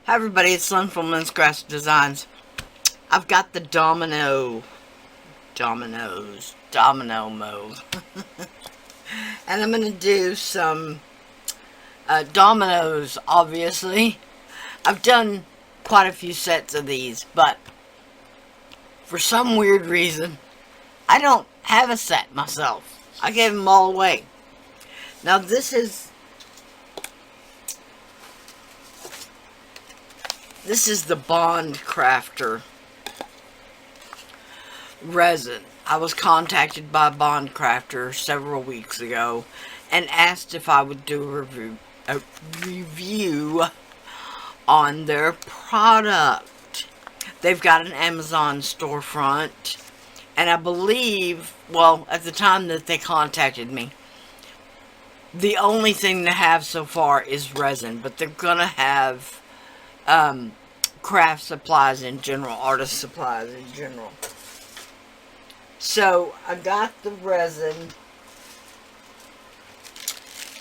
Hi everybody, it's Lynn from Lynn's Crafts Designs. I've got the domino mold. And I'm going to do some dominoes, obviously. I've done quite a few sets of these, but for some weird reason, I don't have a set myself. I gave them all away. Now this is the Bondcraftor resin. I was contacted by Bondcraftor several weeks ago and asked if I would do a review on their product. They've got an Amazon storefront, and I believe, well, at the time that they contacted me, the only thing they have so far is resin, but they're gonna have craft supplies in general, artist supplies in general. So I got the resin.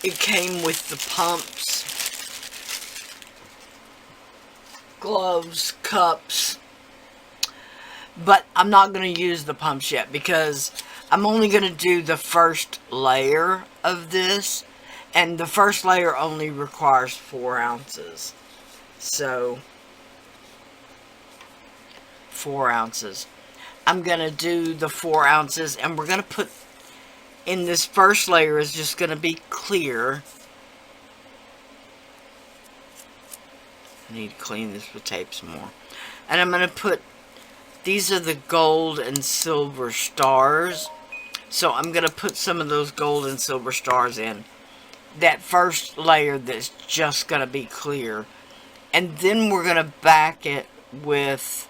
It came with the pumps, gloves, cups, but I'm not going to use the pumps yet because I'm only going to do the first layer of this, and the first layer only requires 4 ounces. So 4 ounces. I'm going to do the 4 ounces, and we're going to put in this first layer is just going to be clear. I need to clean this with tape some more. And I'm going to put, these are the gold and silver stars. So I'm going to put some of those gold and silver stars in that first layer that's just going to be clear. And then we're going to back it with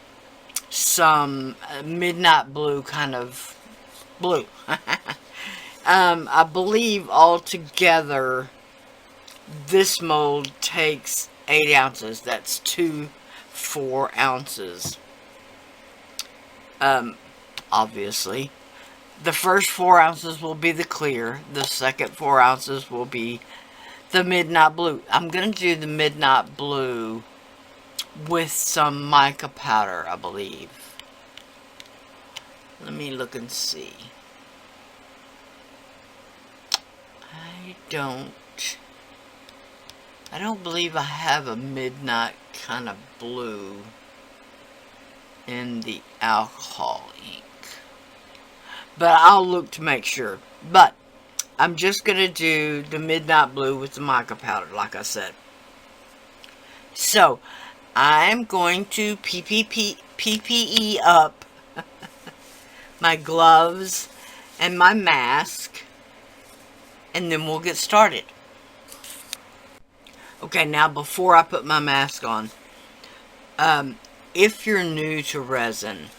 some midnight blue kind of blue. I believe altogether this mold takes 8 ounces. That's 2 4 ounces. Obviously. The first 4 ounces will be the clear. The second 4 ounces will be the midnight blue. I'm going to do the midnight blue with some mica powder, I believe. Let me look and see. I don't believe I have a midnight kind of blue in the alcohol ink. But I'll look to make sure. But I'm just going to do the midnight blue with the mica powder, like I said. So I'm going to PPE up my gloves and my mask, and then we'll get started. Okay, now before I put my mask on, if you're new to resin,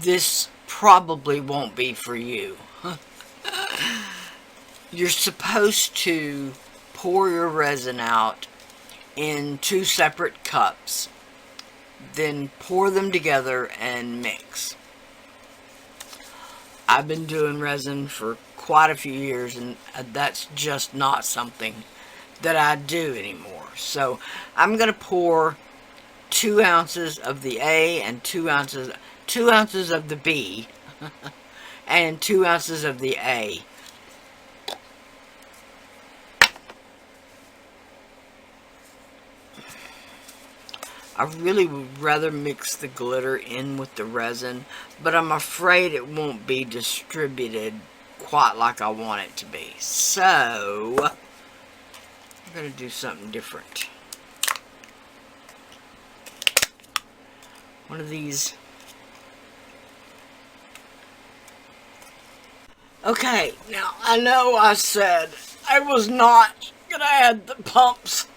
this probably won't be for you. You're supposed to pour your resin out in 2 separate cups, then pour them together and mix. I've been doing resin for quite a few years, and that's just not something that I do anymore. So I'm going to pour 2 ounces of the A and 2 ounces of the B and 2 ounces of the A. I really would rather mix the glitter in with the resin, but I'm afraid it won't be distributed quite like I want it to be. So I'm going to do something different. One of these. Okay, now I know I said I was not going to add the pumps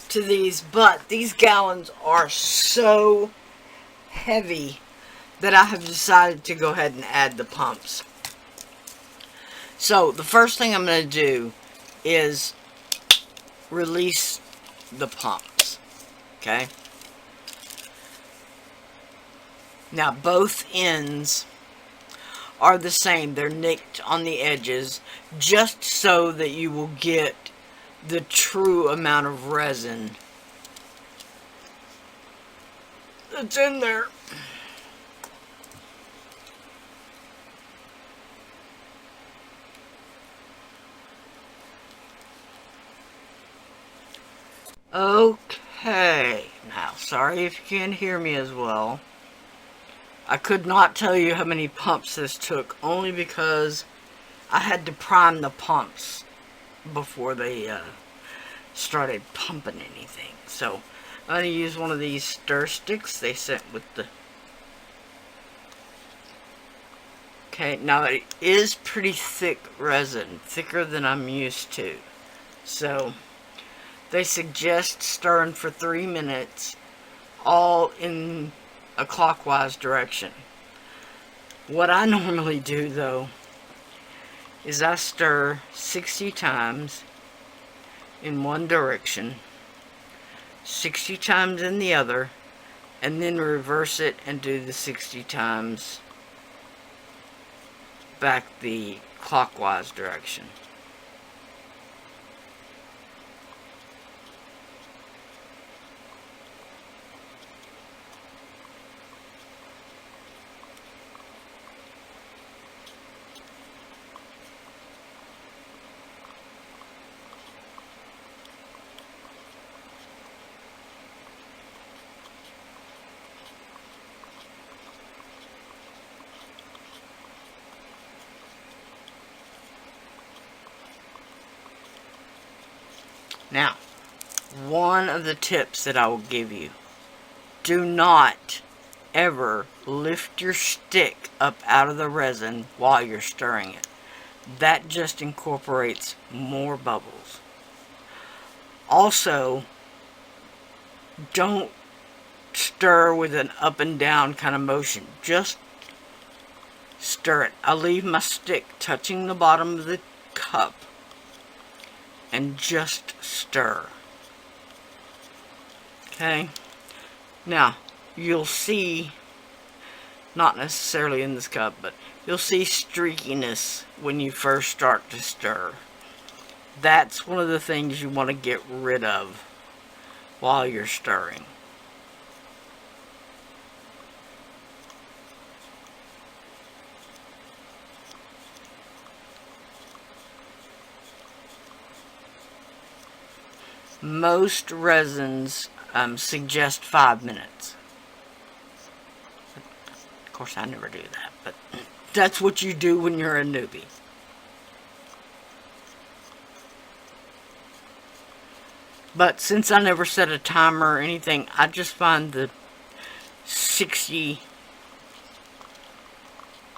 to these, but these gallons are so heavy that I have decided to go ahead and add the pumps. So the first thing I'm going to do is release the pumps. Okay? Now both ends are the same. They're nicked on the edges just so that you will get the true amount of resin that's in there. Okay, now sorry if you can't hear me as well. I could not tell you how many pumps this took, only because I had to prime the pumps before they started pumping anything. So I'm going to use one of these stir sticks they sent with the... Okay, now it is pretty thick resin, thicker than I'm used to. So they suggest stirring for 3 minutes, all in a clockwise direction. What I normally do though is I stir 60 times in one direction, 60 times in the other, and then reverse it and do the 60 times back the clockwise direction. Now, one of the tips that I will give you: do not ever lift your stick up out of the resin while you're stirring it. That just incorporates more bubbles. Also, don't stir with an up and down kind of motion. Just stir it. I leave my stick touching the bottom of the cup and just stir. Okay? Now, you'll see, not necessarily in this cup, but you'll see streakiness when you first start to stir. That's one of the things you want to get rid of while you're stirring. Most resins suggest 5 minutes. Of course, I never do that, but that's what you do when you're a newbie. But since I never set a timer or anything, I just find the 60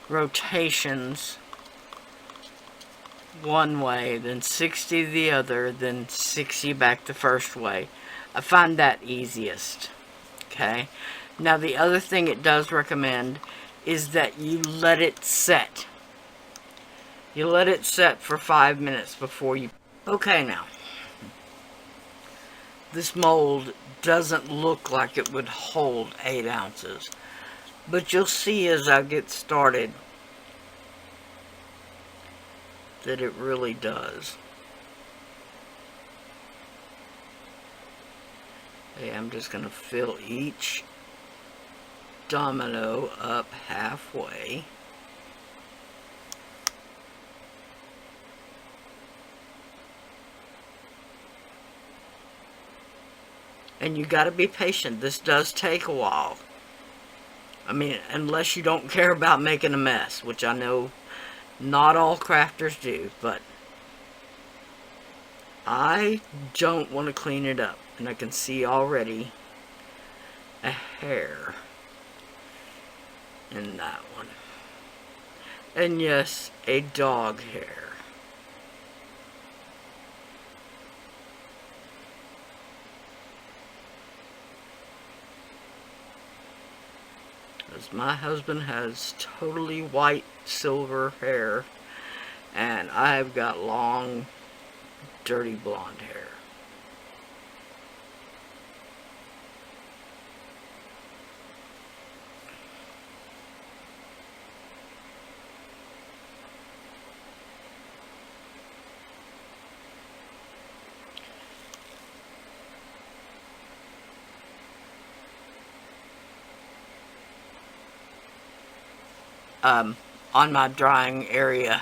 rotations one way, then 60 the other, then 60 back the first way. I find that easiest. Okay? Now the other thing it does recommend is that you let it set. You let it set for 5 minutes before you... Okay, now. This mold doesn't look like it would hold 8 ounces. But you'll see as I get started that it really does. Okay, I'm just going to fill each domino up halfway. And you got to be patient. This does take a while. I mean, unless you don't care about making a mess, which I know not all crafters do, but I don't want to clean it up. And I can see already a hair in that one. And yes, a dog hair. Because my husband has totally white silver hair, and I've got long, dirty blonde hair. on my drying area.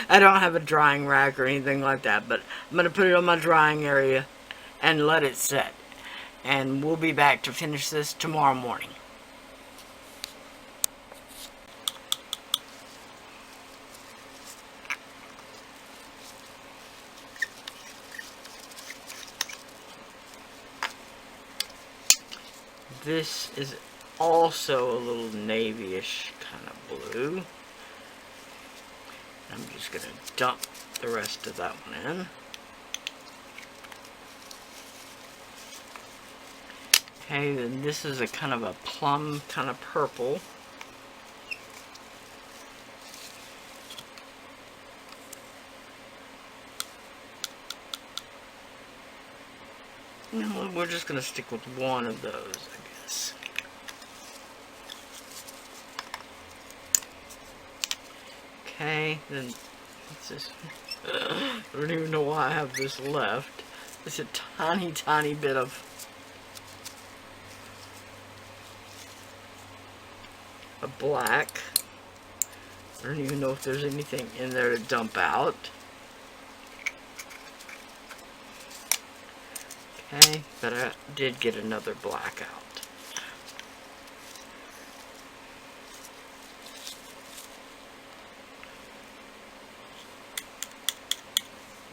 I don't have a drying rack or anything like that, but I'm going to put it on my drying area and let it set. And we'll be back to finish this tomorrow morning. This is also a little navy-ish kind of blue. I'm just going to dump the rest of that one in. Okay, then this is a kind of a plum kind of purple. No, we're just going to stick with one of those, I guess. Okay, then what's this? I don't even know why I have this left. It's a tiny, tiny bit of a black. I don't even know if there's anything in there to dump out. Okay, but I did get another black out.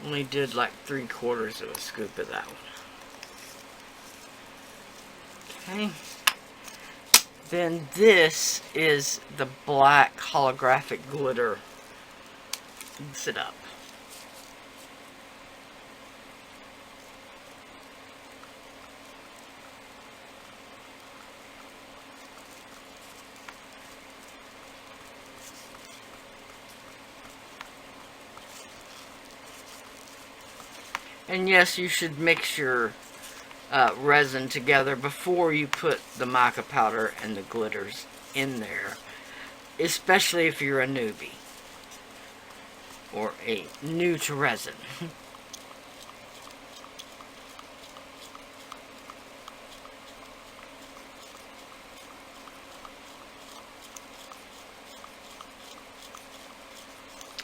Only did like 3/4 of a scoop of that one. Okay. Then this is the black holographic glitter. Mix it up. And yes, you should mix your resin together before you put the mica powder and the glitters in there, especially if you're a newbie or a new to resin.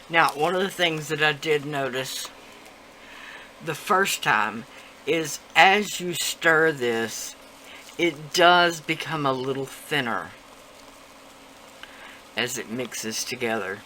Now, one of the things that I did notice the first time is as you stir this, it does become a little thinner as it mixes together.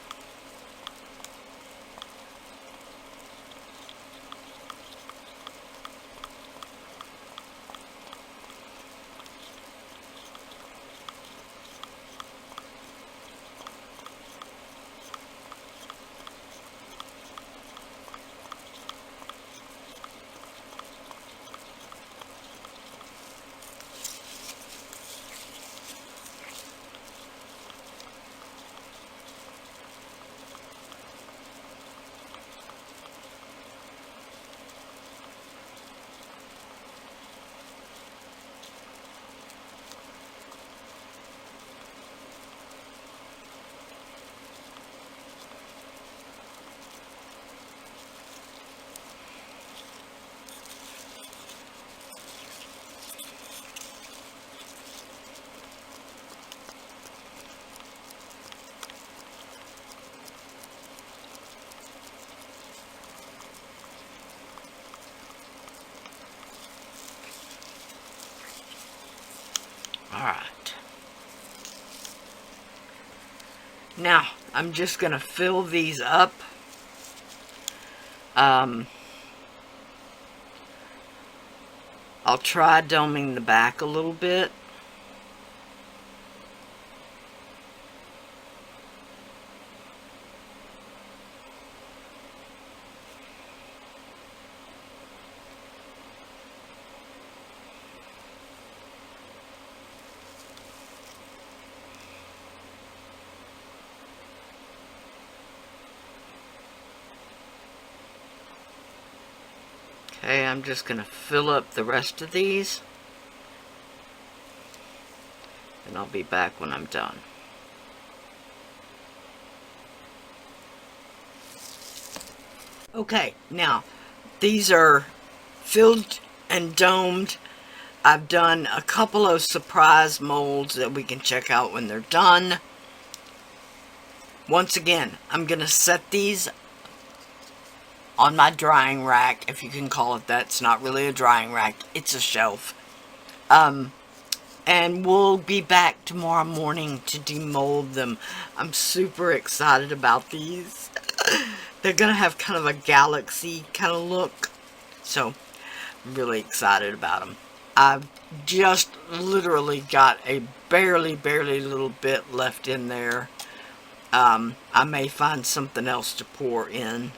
Alright. Now, I'm just going to fill these up. I'll try doming the back a little bit. Okay, I'm just going to fill up the rest of these, and I'll be back when I'm done. Okay, now, these are filled and domed. I've done a couple of surprise molds that we can check out when they're done. once again, I'm going to set these on my drying rack, if you can call it that. It's not really a drying rack, it's a shelf. And we'll be back tomorrow morning to demold them. I'm super excited about these. They're going to have kind of a galaxy kind of look. So, I'm really excited about them. I've just literally got a barely little bit left in there. I may find something else to pour in.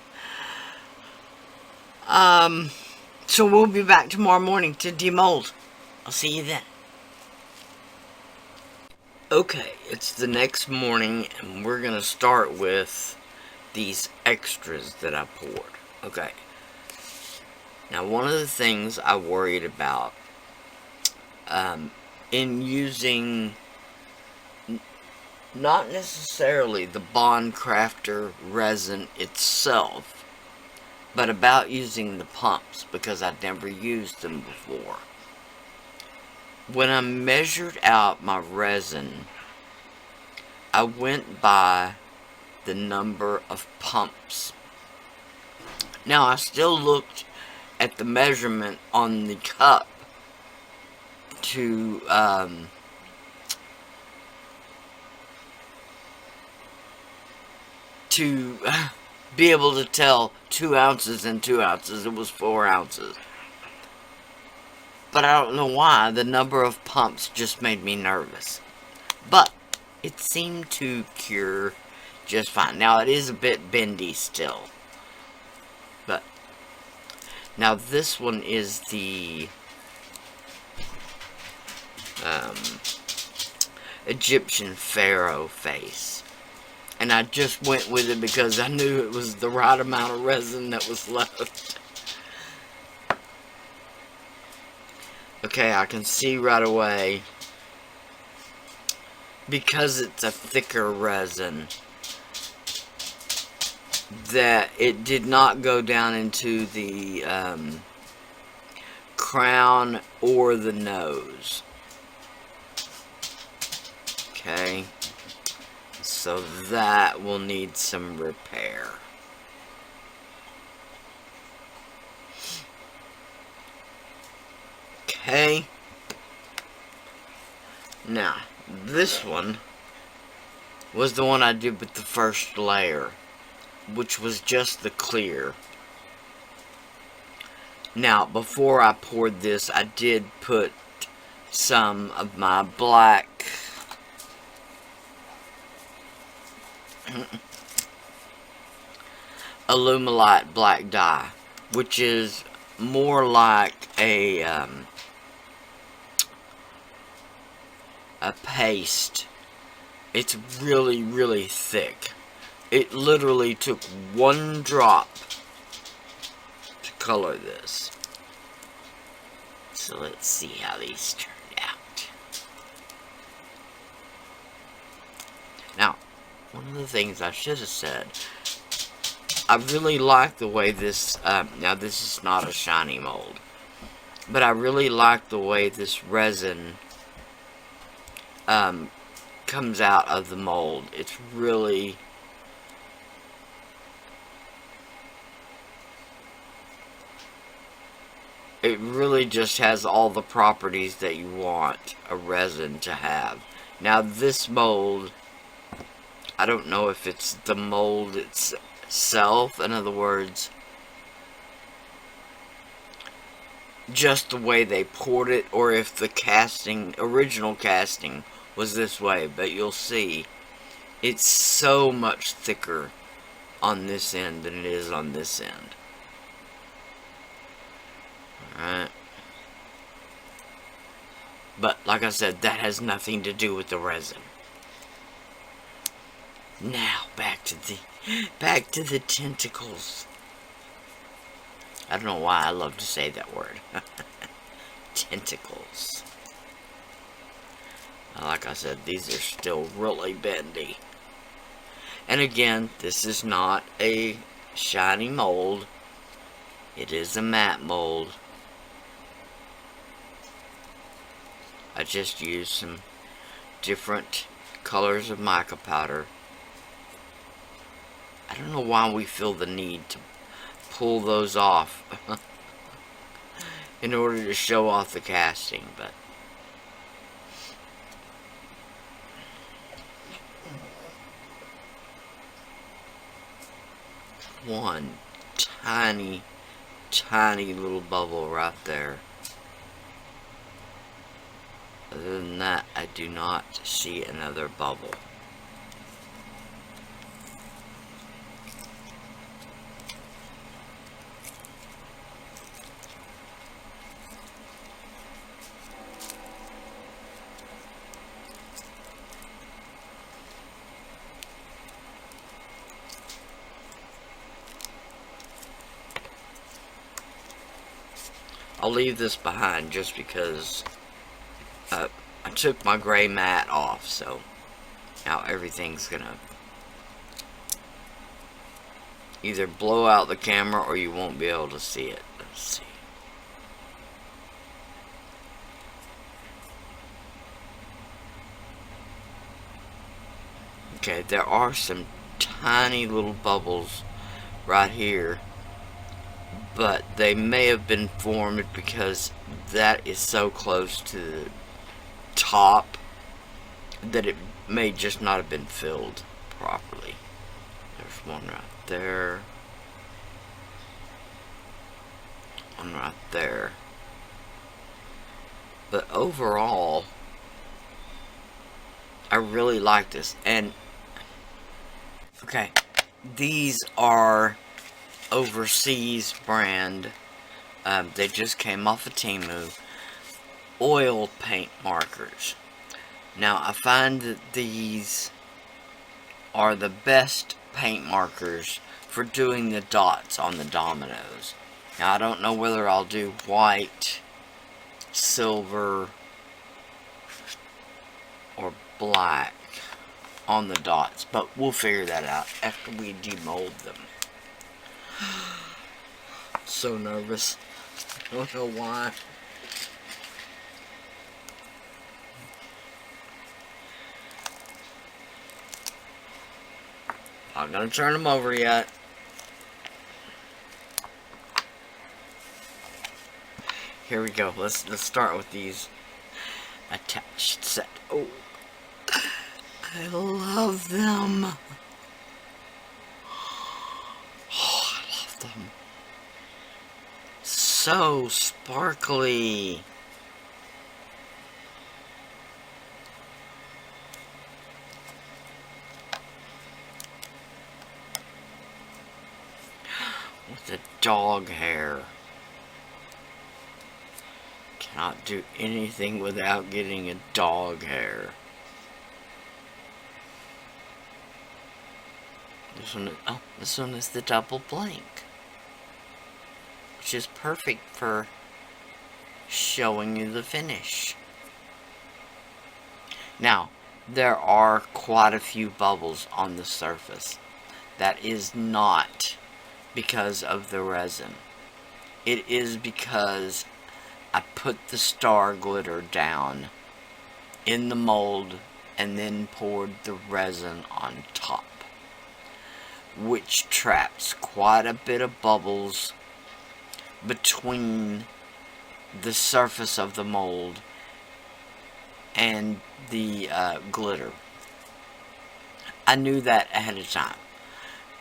So we'll be back tomorrow morning to demold. I'll see you then. Okay, it's the next morning, and we're going to start with these extras that I poured. Okay. Now, one of the things I worried about in using not necessarily the Bondcraftor resin itself, but about using the pumps, because I'd never used them before. When I measured out my resin, I went by the number of pumps. Now, I still looked at the measurement on the cup to be able to tell 2 ounces and 2 ounces. It was 4 ounces. But I don't know why, the number of pumps just made me nervous. But it seemed to cure just fine. Now, it is a bit bendy still. But now this one is the Egyptian pharaoh face. And I just went with it because I knew it was the right amount of resin that was left. Okay, I can see right away, because it's a thicker resin, that it did not go down into the crown or the nose. Okay, so that will need some repair. Okay, now this one was the one I did with the first layer, which was just the clear. Now, before I poured this, I did put some of my black Alumilite black dye, which is more like a paste. It's really thick. It literally took 1 drop to color this. So let's see how these turned out. Now, one of the things I should have said, I really like the way this, now this is not a shiny mold, but I really like the way this resin comes out of the mold. It's really, it really just has all the properties that you want a resin to have. Now this mold, I don't know if it's the mold itself, in other words, just the way they poured it, or if the casting, original casting, was this way. But you'll see, it's so much thicker on this end than it is on this end. Alright. But, like I said, that has nothing to do with the resin. Now, back to the tentacles. I don't know why I love to say that word. Tentacles. Like I said, these are still really bendy. And again, this is not a shiny mold. It is a matte mold. I just used some different colors of mica powder I don't know why we feel the need to pull those off in order to show off the casting, but one tiny little bubble right there. Other than that, I do not see another bubble. I'll leave this behind just because I took my gray mat off, so now everything's gonna either blow out the camera or you won't be able to see it. Let's see. Okay, there are some tiny little bubbles right here, but they may have been formed because that is so close to the top that it may just not have been filled properly. There's one right there. One right there. But overall, I really like this. And okay, these are overseas brand. They just came off of Temu. Oil paint markers. Now I find that these are the best paint markers for doing the dots on the dominoes. Now I don't know whether I'll do white, silver, or black on the dots, but we'll figure that out after we demold them. So nervous. I don't know why. Not gonna turn them over yet. Here we go. Let's start with these attached set. Oh, I love them. Oh, I love them. So sparkly. With the dog hair. Cannot do anything without getting a dog hair. This one is the double blank, which is perfect for showing you the finish. Now, there are quite a few bubbles on the surface. That is not because of the resin. It is because I put the star glitter down in the mold and then poured the resin on top, which traps quite a bit of bubbles between the surface of the mold and the glitter. I knew that ahead of time,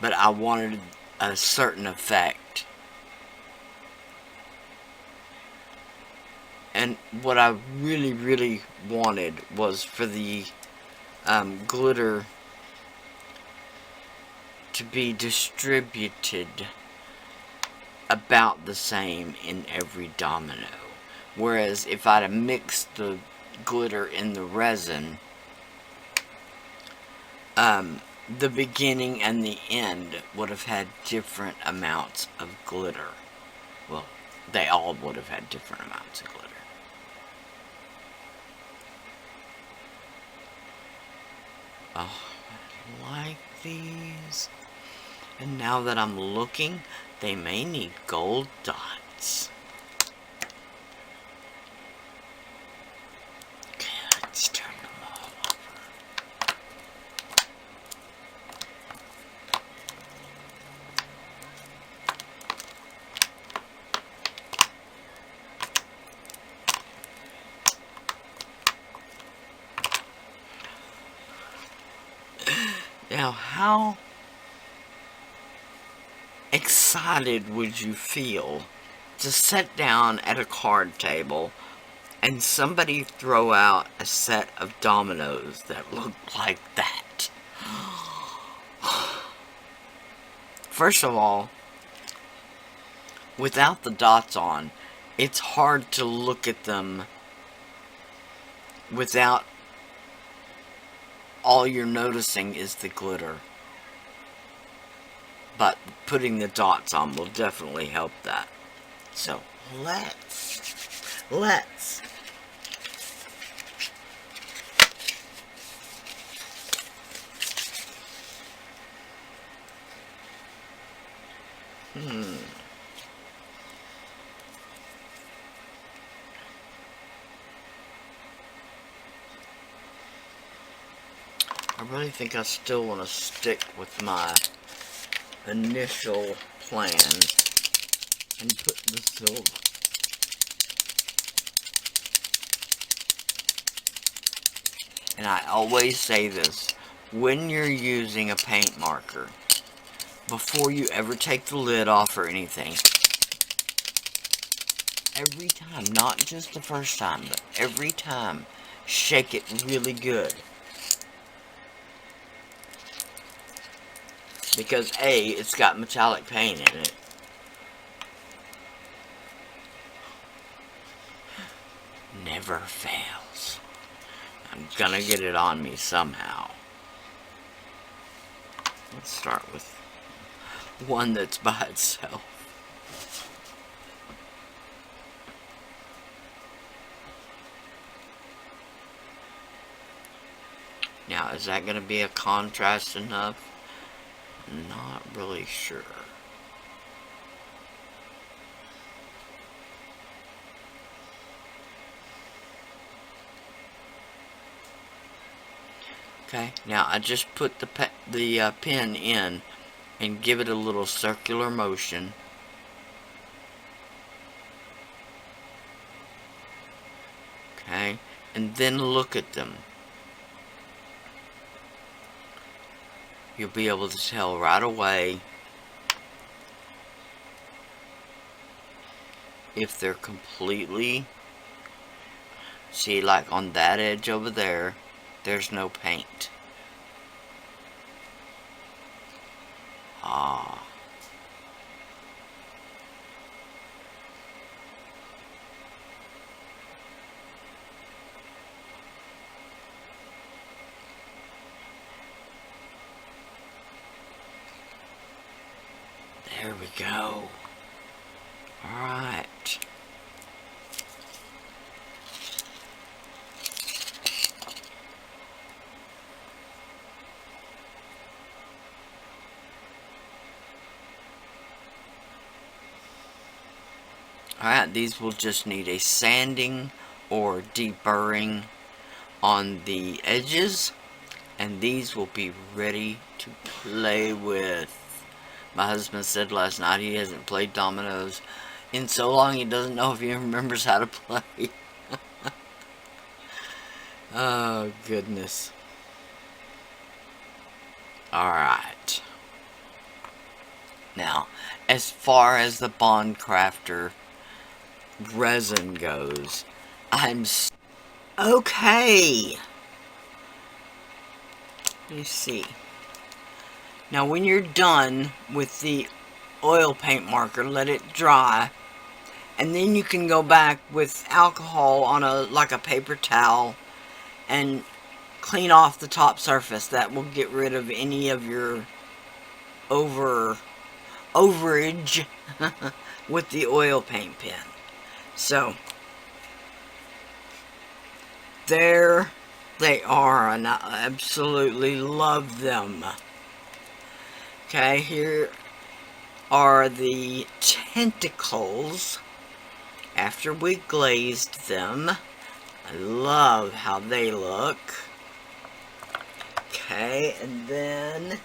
but I wanted a certain effect. And what I really wanted was for the glitter to be distributed about the same in every domino. Whereas if I'd have mixed the glitter in the resin, the beginning and the end would have had different amounts of glitter. Well, they all would have had different amounts of glitter. Oh, I like these. And now that I'm looking, they may need gold dots. Okay, let's turn them all over. Now, how excited would you feel to sit down at a card table and somebody throw out a set of dominoes that look like that? First of all, without the dots on, it's hard to look at them without all you're noticing is the glitter. But putting the dots on will definitely help that. So, let's. I really think I still want to stick with my initial plan and put the silver. And I always say this, when you're using a paint marker, before you ever take the lid off or anything, every time, not just the first time, but every time, shake it really good. Because A, it's got metallic paint in it. Never fails. I'm gonna get it on me somehow. Let's start with one that's by itself. Now, is that gonna be a contrast enough? Not really sure. Okay, now I just put the pen in and give it a little circular motion. Okay, and then look at them. You'll be able to tell right away if they're completely, see, like on that edge over there, there's no paint. Ah. There we go. Alright. Alright, these will just need a sanding or deburring on the edges, and these will be ready to play with. My husband said last night he hasn't played dominoes in so long he doesn't know if he remembers how to play. Oh, goodness. Alright. Now, as far as the Bondcraftor resin goes, okay. Let me see. Now, when you're done with the oil paint marker, let it dry, and then you can go back with alcohol on like a paper towel and clean off the top surface. That will get rid of any of your overage with the oil paint pen. So, there they are, and I absolutely love them. Okay, here are the tentacles after we glazed them. I love how they look. Okay, and then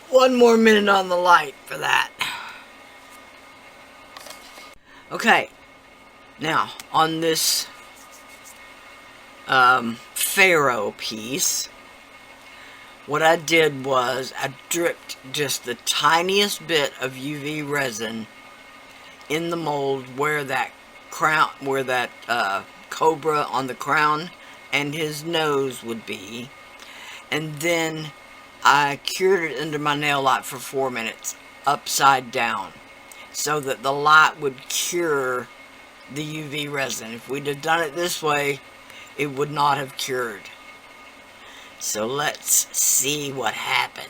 one more minute on the light for that. Okay, now on this Faro piece, what I did was I dripped just the tiniest bit of UV resin in the mold where that crown, where that cobra on the crown and his nose would be, and then I cured it under my nail light for 4 minutes upside down so that the light would cure the UV resin. If we'd have done it this way, it would not have cured. So let's see what happened.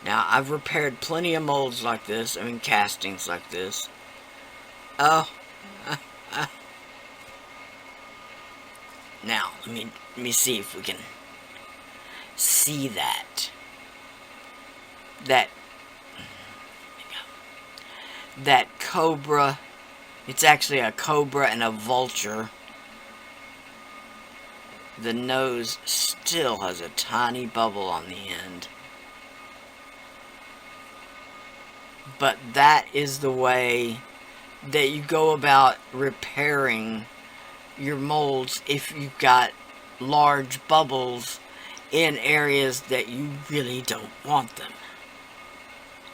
Now, I've repaired plenty of molds like this, I mean castings like this. Oh, now, let me see if we can see that. That cobra, it's actually a cobra and a vulture. The nose still has a tiny bubble on the end. But that is the way that you go about repairing your molds if you've got large bubbles in areas that you really don't want them.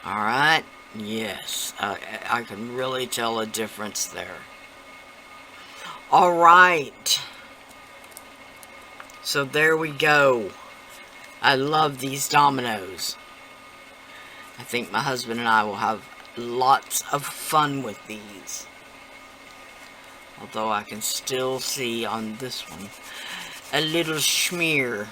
Alright? Yes, I can really tell a difference there. Alright. So there we go. I love these dominoes. I think my husband and I will have lots of fun with these. Although I can still see on this one a little smear.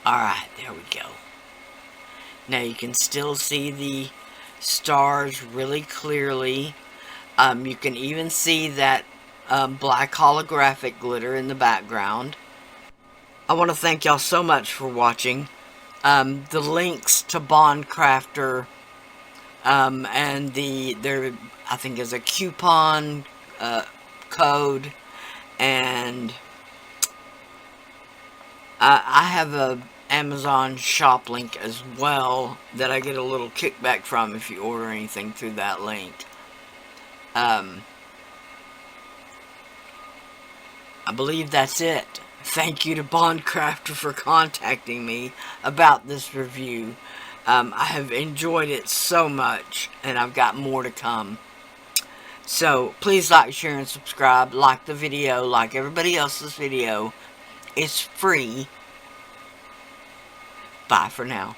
Alright, there we go. Now you can still see the stars really clearly. You can even see that black holographic glitter in the background. I want to thank y'all so much for watching. The links to Bondcraftor and there I think is a coupon code, and I have a Amazon shop link as well that I get a little kickback from if you order anything through that link. I believe that's it. Thank you to Bondcraftor for contacting me about this review. I have enjoyed it so much, and I've got more to come. So, please like, share, and subscribe. Like the video, like everybody else's video. It's free. Bye for now.